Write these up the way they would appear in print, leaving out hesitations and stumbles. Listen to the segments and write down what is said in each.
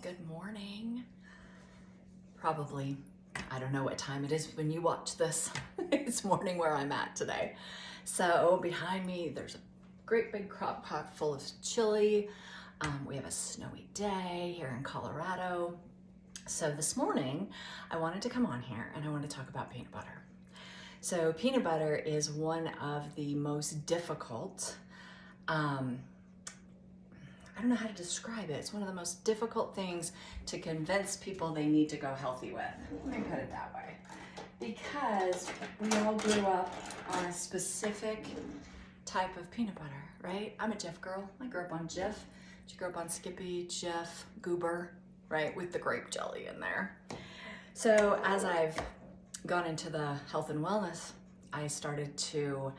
Good morning. Probably, I don't know what time it is when you watch this. It's morning where I'm at today. So behind me, there's a great big crock pot full of chili. We have a snowy day here in Colorado. So this morning, I wanted to come on here and I want to talk about peanut butter. So peanut butter is one of the most difficult, I don't know how to describe it. It's one of the most difficult things to convince people they need to go healthy with. Let me put it that way. Because we all grew up on a specific type of peanut butter, right? I'm a Jif girl. I grew up on Jif. She grew up on Skippy, Jif, Goober, right? With the grape jelly in there. So as I've gone into the health and wellness, I started to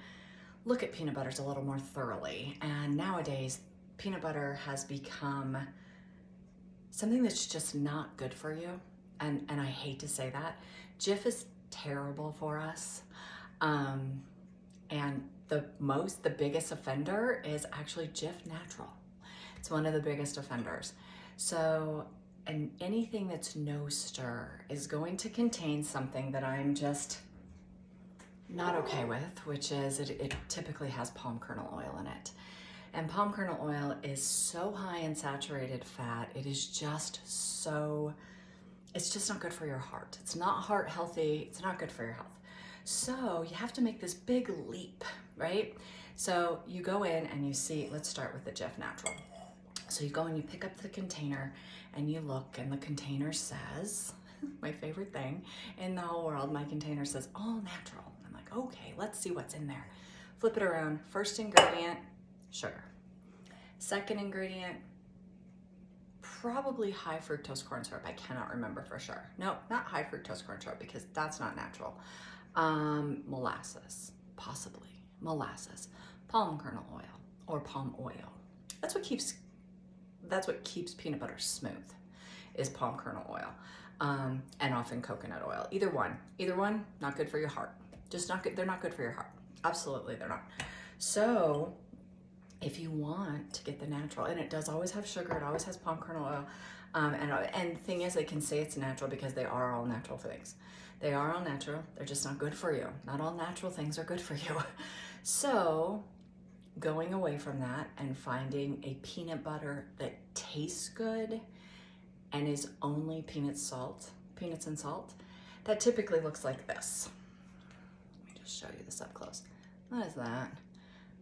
look at peanut butters a little more thoroughly. And nowadays, peanut butter has become something that's just not good for you. And I hate to say that. Jif is terrible for us. And the biggest offender is actually Jif Natural. It's one of the biggest offenders. So, and anything that's no stir is going to contain something that I'm just not okay with, which is it typically has palm kernel oil in it. And palm kernel oil is so high in saturated fat, it's just not good for your heart. It's not heart healthy, it's not good for your health. So you have to make this big leap, right? So you go in and you see, let's start with the Jif Natural. So you go and you pick up the container and you look, and the container says, my favorite thing in the whole world, my container says all natural. I'm like, okay, let's see what's in there. Flip it around. First ingredient, sugar. Second ingredient, probably high fructose corn syrup. I cannot remember for sure. No, not high fructose corn syrup because that's not natural. Molasses, possibly. Molasses, palm kernel oil or palm oil. That's what keeps peanut butter smooth, is palm kernel oil, and often coconut oil. Either one, not good for your heart. Just not good. They're not good for your heart. Absolutely, they're not. So if you want to get the natural, and it does always have sugar, it always has palm kernel oil, and the thing is, they can say it's natural because they are all natural things. They are all natural. They're just not good for you. Not all natural things are good for you. So going away from that and finding a peanut butter that tastes good and is only peanuts and salt, that typically looks like this. Let me just show you this up close. What is that?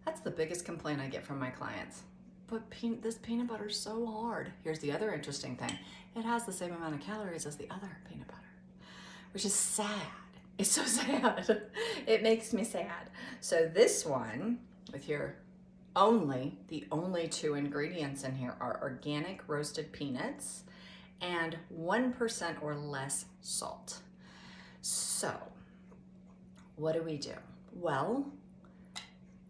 That's the biggest complaint I get from my clients. But this peanut butter is so hard. Here's the other interesting thing. It has the same amount of calories as the other peanut butter, which is sad. It's so sad. It makes me sad. So this one, with the only two ingredients in here are organic roasted peanuts and 1% or less salt. So what do we do? Well,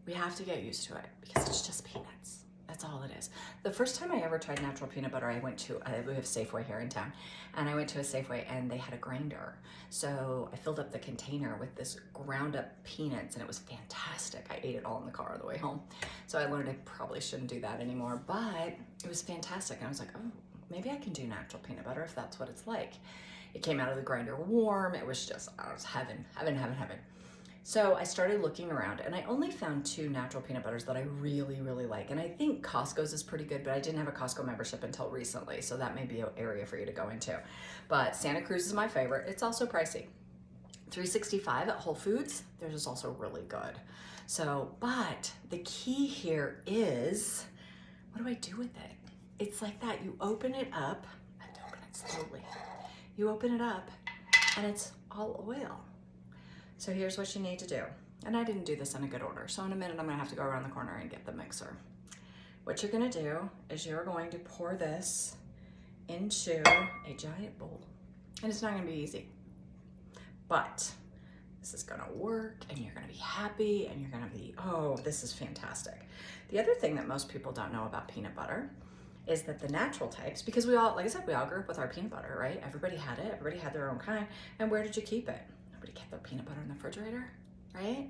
we have to get used to it because it's just peanuts. That's all it is. The first time I ever tried natural peanut butter, we have Safeway here in town, and I went to a Safeway and they had a grinder. So I filled up the container with this ground up peanuts and it was fantastic. I ate it all in the car on the way home. So I learned I probably shouldn't do that anymore, but it was fantastic. And I was like, oh, maybe I can do natural peanut butter if that's what it's like. It came out of the grinder warm. It was just, it was heaven. So I started looking around and I only found 2 natural peanut butters that I really, really like. And I think Costco's is pretty good, but I didn't have a Costco membership until recently. So that may be an area for you to go into. But Santa Cruz is my favorite. It's also pricey. $3.65 at Whole Foods. Theirs is also really good. So, but the key here is, what do I do with it? It's like that. You open it up, I have to open it slowly. You open it up and it's all oil. So here's what you need to do. And I didn't do this in a good order. So in a minute, I'm gonna have to go around the corner and get the mixer. What you're gonna do is you're going to pour this into a giant bowl. And it's not gonna be easy, but this is gonna work and you're gonna be happy and you're gonna be, oh, this is fantastic. The other thing that most people don't know about peanut butter is that the natural types, because we all, like I said, we all grew up with our peanut butter, right? Everybody had it, everybody had their own kind. And where did you keep it? Nobody kept their peanut butter in the refrigerator, right?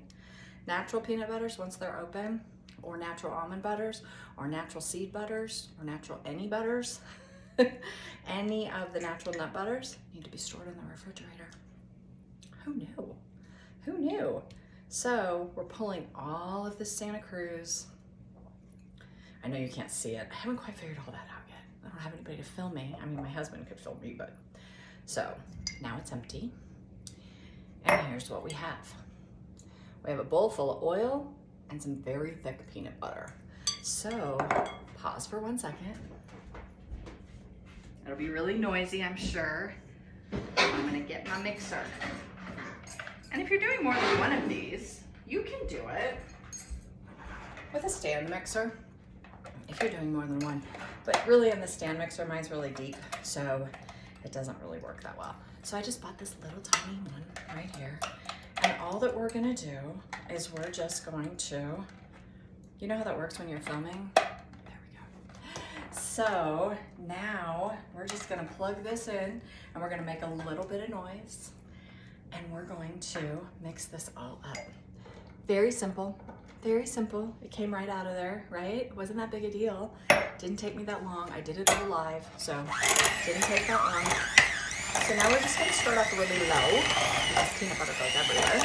Natural peanut butters, once they're open, or natural almond butters, or natural seed butters, or natural any butters, Any of the natural nut butters need to be stored in the refrigerator. Who knew? Who knew? So we're pulling all of this Santa Cruz. I know you can't see it. I haven't quite figured all that out yet. I don't have anybody to film me. I mean, my husband could film me, but. So now it's empty. And here's what we have. We have a bowl full of oil and some very thick peanut butter. So pause for 1 second. It'll be really noisy, I'm sure. I'm gonna get my mixer. And if you're doing more than one of these, you can do it with a stand mixer if you're doing more than one. But really in the stand mixer, mine's really deep, so it doesn't really work that well. So I just bought this little tiny one right here. And all that we're gonna do is we're just going to, you know how that works when you're filming? There we go. So now we're just gonna plug this in and we're gonna make a little bit of noise and we're going to mix this all up. Very simple, very simple. It came right out of there, right? Wasn't that big a deal. Didn't take me that long. I did it all live, so didn't take that long. So now we're just gonna start off really low because peanut butter goes everywhere.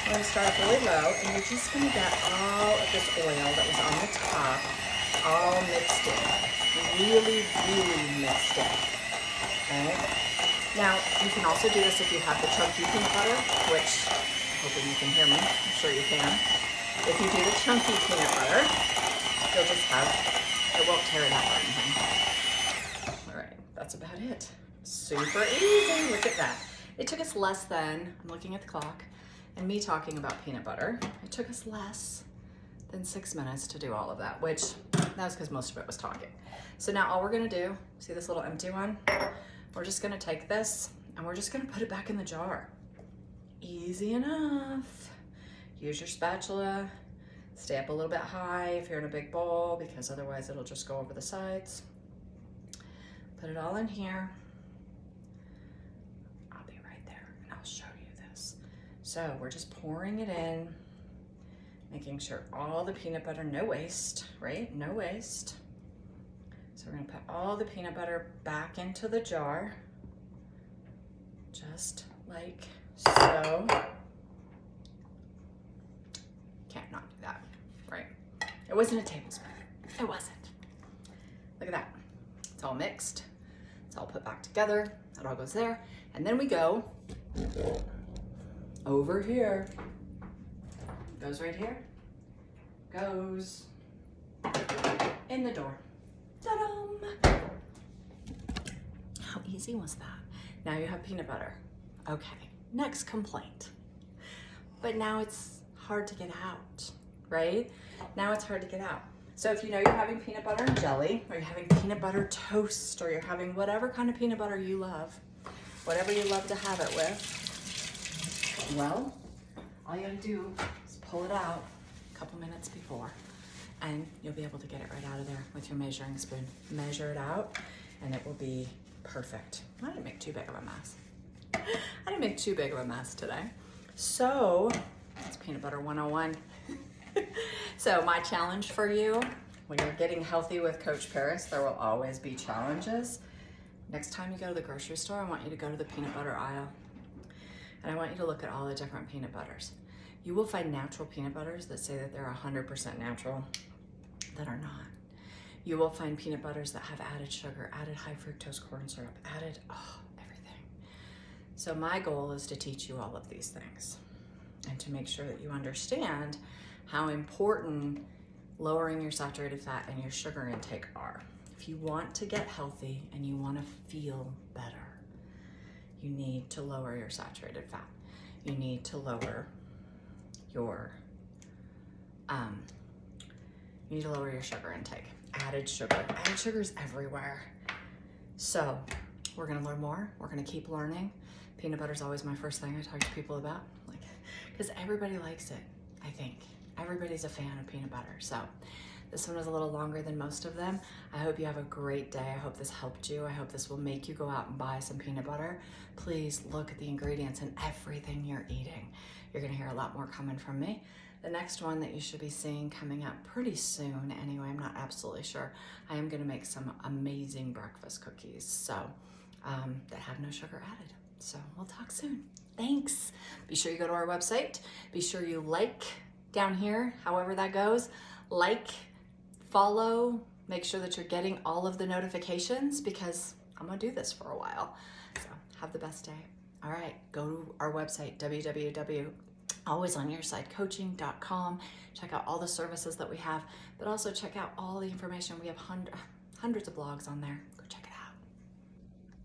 We're gonna start off really low and you're just gonna get all of this oil that was on the top all mixed in. Really, really mixed in, okay? Now, you can also do this if you have the chunky peanut butter, which, hoping you can hear me, I'm sure you can. If you do the chunky peanut butter, you'll just have, it won't tear it up or anything. All right, that's about it. Super easy, look at that. It took us less than, I'm looking at the clock, and me talking about peanut butter, it took us less than 6 minutes to do all of that, which that was because most of it was talking. So now all we're gonna do, see this little empty one? We're just gonna take this and we're just gonna put it back in the jar. Easy enough. Use your spatula, stay up a little bit high if you're in a big bowl because otherwise it'll just go over the sides. Put it all in here. I'll be right there and I'll show you this. So we're just pouring it in, making sure all the peanut butter, no waste, right? No waste. So we're gonna put all the peanut butter back into the jar, just like so. Can't not do that, right? It wasn't a tablespoon, it wasn't. Look at that, it's all mixed, it's all put back together, that all goes there. And then we go over here, goes right here, goes in the door. Ta-dum! How easy was that? Now you have peanut butter. Okay, next complaint. But now it's hard to get out, right? Now it's hard to get out. So if you know you're having peanut butter and jelly, or you're having peanut butter toast, or you're having whatever kind of peanut butter you love, whatever you love to have it with, well, all you gotta do is pull it out a couple minutes before and you'll be able to get it right out of there with your measuring spoon. Measure it out and it will be perfect. I didn't make too big of a mess. I didn't make too big of a mess today. So, it's peanut butter 101. So my challenge for you, when you're getting healthy with Coach Paris, there will always be challenges. Next time you go to the grocery store, I want you to go to the peanut butter aisle. And I want you to look at all the different peanut butters. You will find natural peanut butters that say that they're 100% natural, that are not. You will find peanut butters that have added sugar, added high fructose corn syrup, added everything. So my goal is to teach you all of these things and to make sure that you understand how important lowering your saturated fat and your sugar intake are. If you want to get healthy and you want to feel better, you need to lower your saturated fat. You need to lower your sugar intake. Added sugar is everywhere. So we're gonna learn more. We're gonna keep learning. Peanut butter is always my first thing I talk to people about, like, because everybody likes it. I think everybody's a fan of peanut butter. So this one was a little longer than most of them. I hope you have a great day. I hope this helped you. I hope this will make you go out and buy some peanut butter. Please look at the ingredients in everything you're eating. You're gonna hear a lot more coming from me. The next one that you should be seeing coming up pretty soon, anyway, I'm not absolutely sure. I am gonna make some amazing breakfast cookies, so that have no sugar added. So we'll talk soon. Thanks. Be sure you go to our website. Be sure you like down here, however that goes. Like, follow, make sure that you're getting all of the notifications because I'm gonna do this for a while. So have the best day. All right, go to our website, www.alwaysonyourside.coaching.com. Check out all the services that we have, but also check out all the information. We have hundreds of blogs on there.